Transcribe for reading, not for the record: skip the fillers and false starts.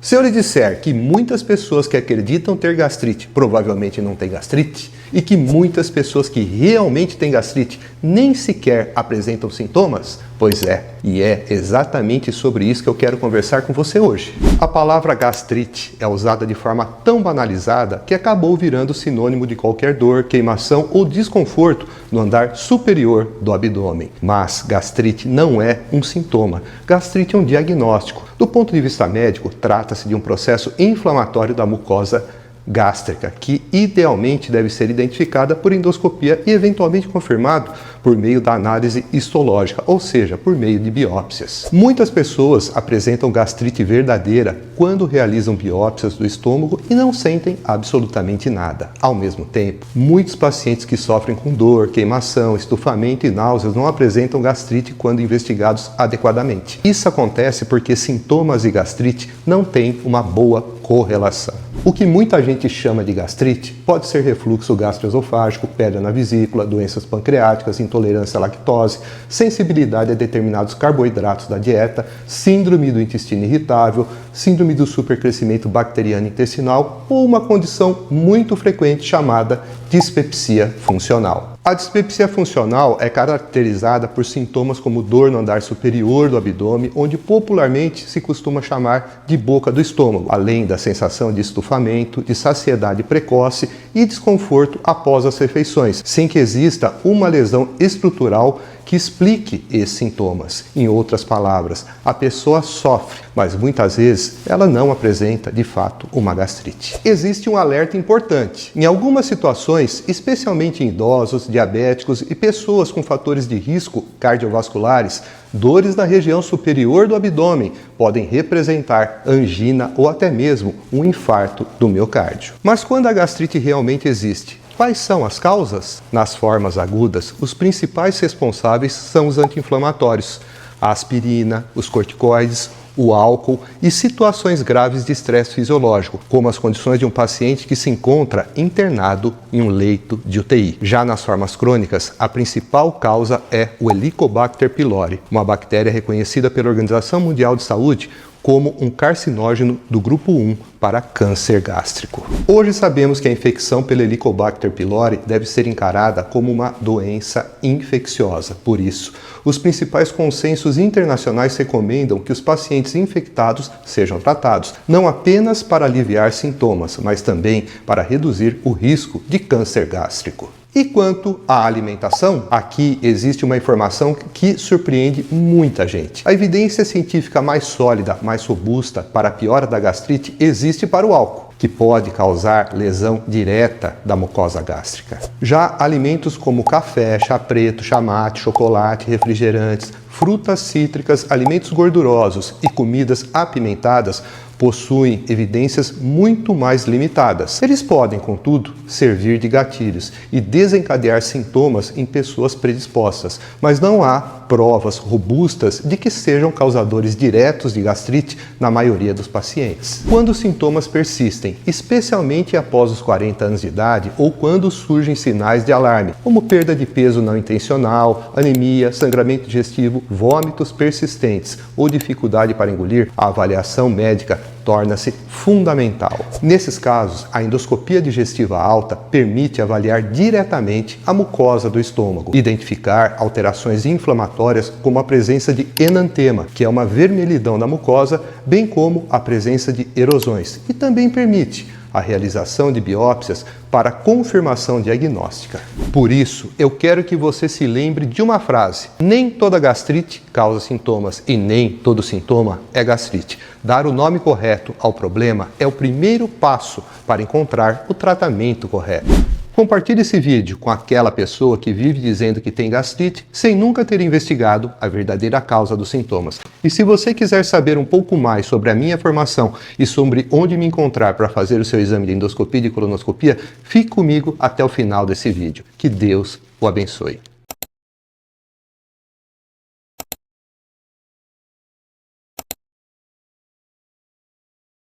Se eu lhe disser que muitas pessoas que acreditam ter gastrite provavelmente não têm gastrite, e que muitas pessoas que realmente têm gastrite nem sequer apresentam sintomas, pois é, e é exatamente sobre isso que eu quero conversar com você hoje. A palavra gastrite é usada de forma tão banalizada que acabou virando sinônimo de qualquer dor, queimação ou desconforto no andar superior do abdômen. Mas gastrite não é um sintoma, gastrite é um diagnóstico. Do ponto de vista médico, trata-se de um processo inflamatório da mucosa gástrica, que idealmente deve ser identificada por endoscopia e eventualmente confirmado por meio da análise histológica, ou seja, por meio de biópsias. Muitas pessoas apresentam gastrite verdadeira quando realizam biópsias do estômago e não sentem absolutamente nada. Ao mesmo tempo, muitos pacientes que sofrem com dor, queimação, estufamento e náuseas não apresentam gastrite quando investigados adequadamente. Isso acontece porque sintomas e gastrite não têm uma boa correlação. O que muita gente chama de gastrite pode ser refluxo gastroesofágico, pedra na vesícula, doenças pancreáticas, intolerância à lactose, sensibilidade a determinados carboidratos da dieta, síndrome do intestino irritável, síndrome do supercrescimento bacteriano intestinal ou uma condição muito frequente chamada dispepsia funcional. A dispepsia funcional é caracterizada por sintomas como dor no andar superior do abdômen, onde popularmente se costuma chamar de boca do estômago, além da sensação de estufamento, de saciedade precoce e desconforto após as refeições, sem que exista uma lesão estrutural que explique esses sintomas. Em outras palavras, a pessoa sofre, mas muitas vezes ela não apresenta de fato uma gastrite. Existe um alerta importante. Em algumas situações, especialmente em idosos, diabéticos e pessoas com fatores de risco cardiovasculares, dores na região superior do abdômen podem representar angina ou até mesmo um infarto do miocárdio. Mas quando a gastrite realmente existe, quais são as causas? Nas formas agudas, os principais responsáveis são os anti-inflamatórios, a aspirina, os corticoides, o álcool e situações graves de estresse fisiológico, como as condições de um paciente que se encontra internado em um leito de UTI. Já nas formas crônicas, a principal causa é o Helicobacter pylori, uma bactéria reconhecida pela Organização Mundial de Saúde como um carcinógeno do grupo 1 para câncer gástrico. Hoje sabemos que a infecção pelo Helicobacter pylori deve ser encarada como uma doença infecciosa. Por isso, os principais consensos internacionais recomendam que os pacientes infectados sejam tratados, não apenas para aliviar sintomas, mas também para reduzir o risco de câncer gástrico. E quanto à alimentação, aqui existe uma informação que surpreende muita gente. A evidência científica mais sólida, mais robusta para a piora da gastrite existe para o álcool, que pode causar lesão direta da mucosa gástrica. Já alimentos como café, chá preto, chá mate, chocolate, refrigerantes, frutas cítricas, alimentos gordurosos e comidas apimentadas possuem evidências muito mais limitadas. Eles podem, contudo, servir de gatilhos e desencadear sintomas em pessoas predispostas, mas não há provas robustas de que sejam causadores diretos de gastrite na maioria dos pacientes. Quando os sintomas persistem, especialmente após os 40 anos de idade ou quando surgem sinais de alarme, como perda de peso não intencional, anemia, sangramento digestivo, vômitos persistentes ou dificuldade para engolir, a avaliação médica torna-se fundamental. Nesses casos, a endoscopia digestiva alta permite avaliar diretamente a mucosa do estômago, identificar alterações inflamatórias como a presença de enantema, que é uma vermelhidão da mucosa, bem como a presença de erosões, e também permite a realização de biópsias para confirmação diagnóstica. Por isso, eu quero que você se lembre de uma frase: nem toda gastrite causa sintomas e nem todo sintoma é gastrite. Dar o nome correto ao problema é o primeiro passo para encontrar o tratamento correto. Compartilhe esse vídeo com aquela pessoa que vive dizendo que tem gastrite sem nunca ter investigado a verdadeira causa dos sintomas. E se você quiser saber um pouco mais sobre a minha formação e sobre onde me encontrar para fazer o seu exame de endoscopia e de colonoscopia, fique comigo até o final desse vídeo. Que Deus o abençoe.